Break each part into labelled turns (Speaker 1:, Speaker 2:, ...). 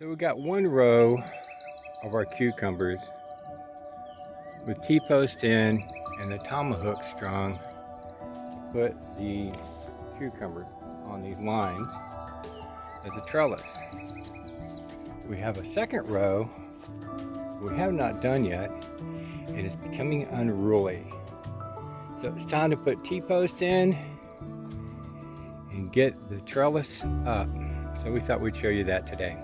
Speaker 1: So we got one row of our cucumbers with T-post in and the tomahawk strung to put the cucumber on these lines as a trellis. We have a second row we have not done yet, and it's becoming unruly. So it's time to put T-posts in and get the trellis up. So we thought we'd show you that today.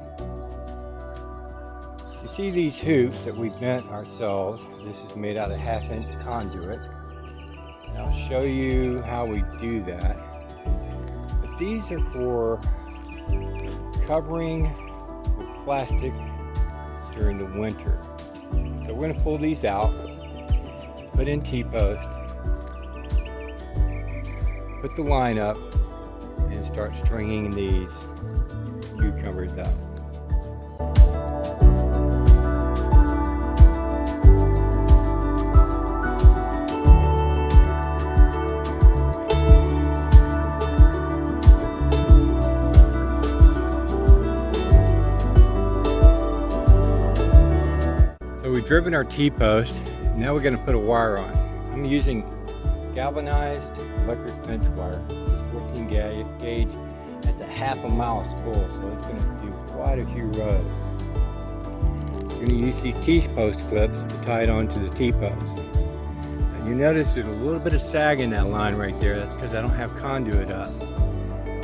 Speaker 1: You see these hoops that we bent ourselves. This is made out of 1/2-inch conduit. And I'll show you how we do that. But these are for covering with plastic during the winter. So we're going to pull these out, put in T-post, put the line up, and start stringing these cucumbers up. So we've driven our T-post. Now we're going to put a wire on. I'm using galvanized electric fence wire. It's 14 gauge. That's a 1/2 mile spool, so it's going to do quite a few rows. We're going to use these T-post clips to tie it onto the T-post. Now you notice there's a little bit of sag in that line right there. That's because I don't have conduit up.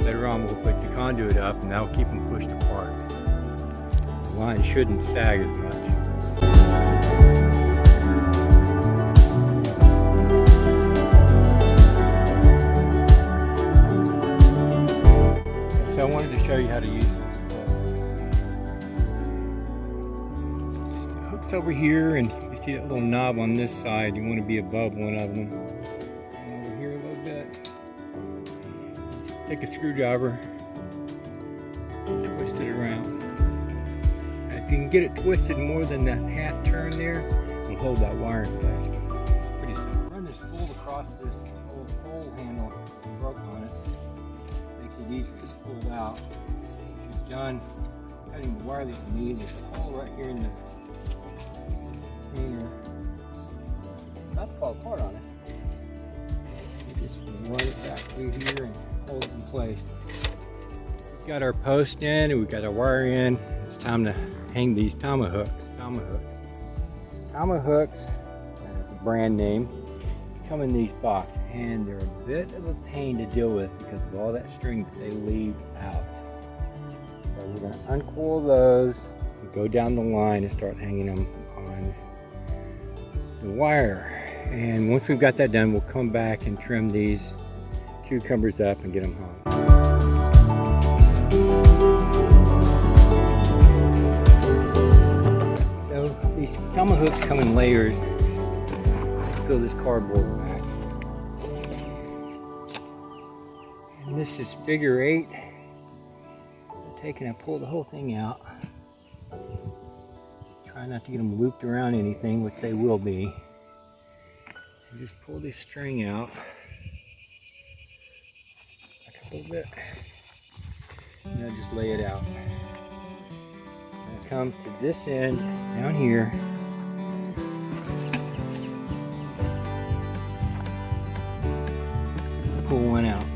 Speaker 1: Later on we'll put the conduit up and that'll keep them pushed apart. The line shouldn't sag as much. So I wanted to show you how to use this. Just hooks over here, and you see that little knob on this side. You want to be above one of them. And over here a little bit. Just take a screwdriver and twist it around. And if you can get it twisted more than that half turn there, it'll hold that wire in place. It's pretty simple. Run this spool across this old pole handle broke on it. Makes it easier to pull out. Once you've done cutting the wire that you need, there's a hole right here in the container. Not to fall apart on it. You just run it back through here and hold it in place. We've got our post in and we've got our wire in. It's time to hang these Tomahooks. Tomahooks, that's a brand name, come in these boxes, and they're a bit of a pain to deal with because of all that string that they leave out. So we're going to uncoil those and go down the line and start hanging them on the wire. And once we've got that done, we'll come back and trim these cucumbers up and get them hung. So these tomahawks come in layers. Fill this cardboard back. And this is figure 8. I pull the whole thing out. Try not to get them looped around anything, which they will be. And just pull this string out like a little bit. And then just lay it out. And come to this end down here. Pull one out.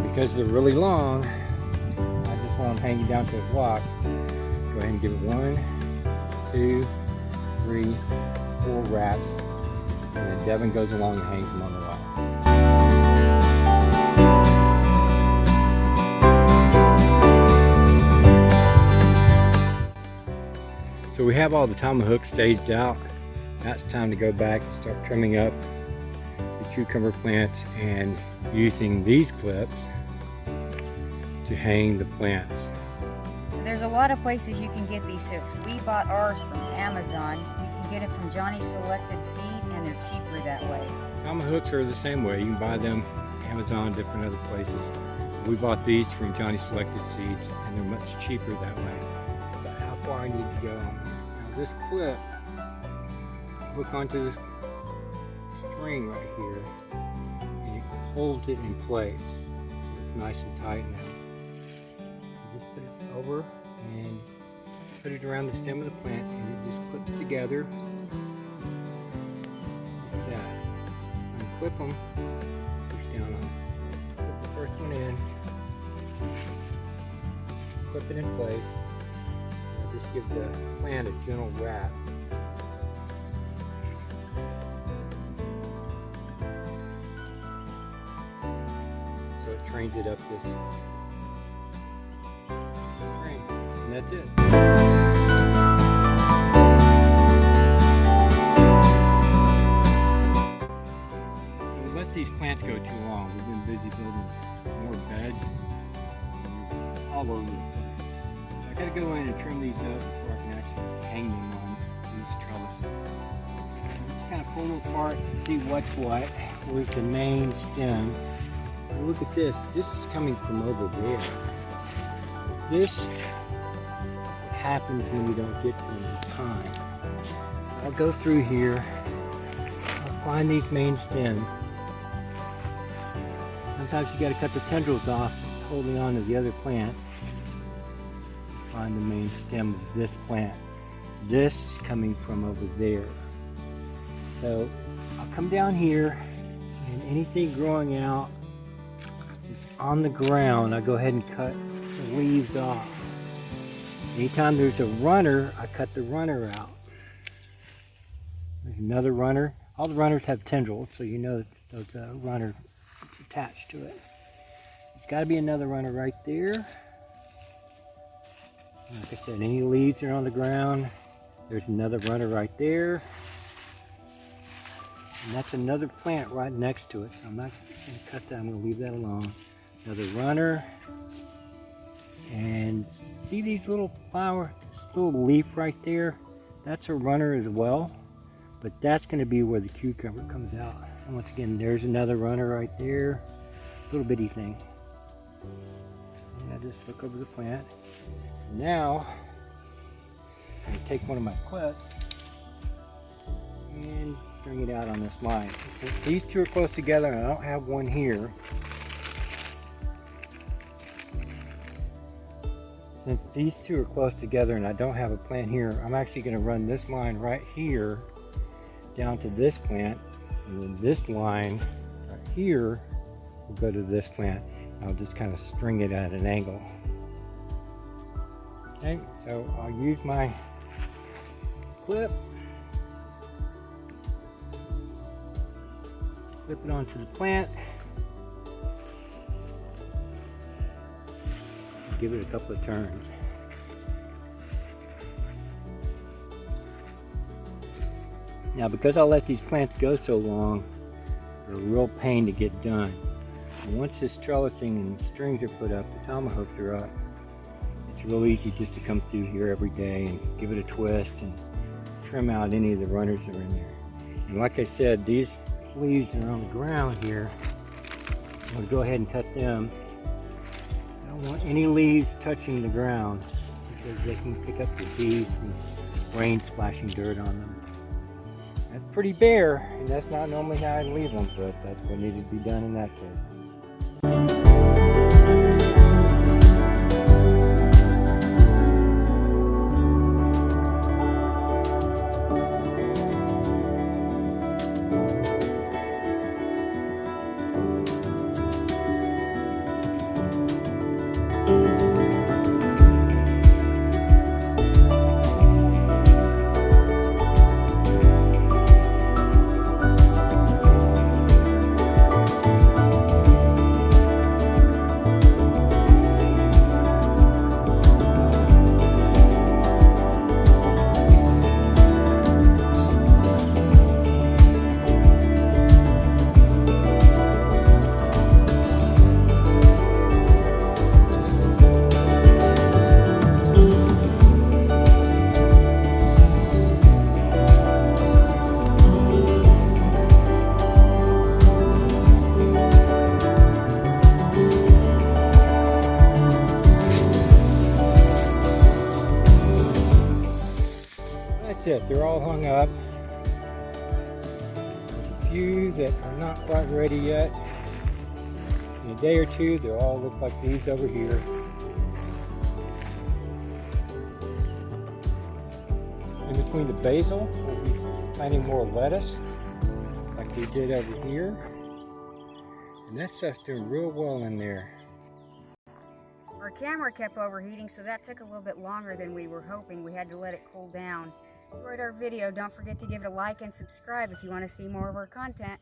Speaker 1: Because they're really long, I just want them hanging down to a block. Go ahead and give it 1, 2, 3, 4 wraps, and then Devin goes along and hangs them on the wire. So we have all the tomahawks staged out. Now it's time to go back and start trimming up the cucumber plants and using these clips to hang the plants.
Speaker 2: So there's a lot of places you can get these hooks. We bought ours from Amazon. You can get it from Johnny Selected Seed, and they're cheaper that way.
Speaker 1: Tomahawks are the same way. You can buy them Amazon, different other places. We bought these from Johnny Selected Seeds, and they're much cheaper that way. But how far I need to go. Now this clip, hook onto this string right here, and it holds it in place. So it's nice and tight now. Just put it over and put it around the stem of the plant, and it just clips together like that. Unclip them, push down on them. So put the first one in, clip it in place, and just give the plant a gentle wrap. So it trains it up this string, and that's it. These plants go too long. We've been busy building more beds all over the place. So I gotta go in and trim these up before I can actually hang them on these trellises. Just kind of pull them apart and see what's what. Where's the main stems? And look at this. This is coming from over there. This is what happens when you don't get them in time. I'll go through here. I'll find these main stems. Sometimes you got to cut the tendrils off, holding on to the other plant. Find the main stem of this plant. This is coming from over there. So I'll come down here, and anything growing out on the ground, I go ahead and cut the leaves off. Anytime there's a runner, I cut the runner out. There's another runner. All the runners have tendrils, so you know there's a runner attached to it. There's got to be another runner right there. Like I said, any leaves that are on the ground, there's another runner right there. And that's another plant right next to it. So I'm not going to cut that. I'm going to leave that alone. Another runner. And see these little flower, this little leaf right there? That's a runner as well. But that's going to be where the cucumber comes out. And once again, there's another runner right there. Little bitty thing. And I just look over the plant. Now, I'm going to take one of my clips and string it out on this line. Since these two are close together and I don't have one here, since these two are close together and I don't have a plant here, I'm actually going to run this line right here down to this plant, and then this line right here will go to this plant. I'll just kind of string it at an angle. Okay, so I'll use my clip, clip it onto the plant, and give it a couple of turns. Now, because I let these plants go so long, they're a real pain to get done. And once this trellising and strings are put up, the tomahawks are up, it's real easy just to come through here every day and give it a twist and trim out any of the runners that are in there. And like I said, these leaves that are on the ground here, I'm going to go ahead and cut them. I don't want any leaves touching the ground because they can pick up the bees from rain splashing dirt on them. That's pretty bare, and that's not normally how I leave them, but that's what needed to be done in that case. That's it, they're all hung up. There's a few that are not quite ready yet. In a day or two, they'll all look like these over here. between the basil. We'll be planting more lettuce like we did over here. And that stuff's doing real well in there.
Speaker 2: Our camera kept overheating, so that took a little bit longer than we were hoping. We had to let it cool down. Enjoyed our video. Don't forget to give it a like and subscribe if you want to see more of our content.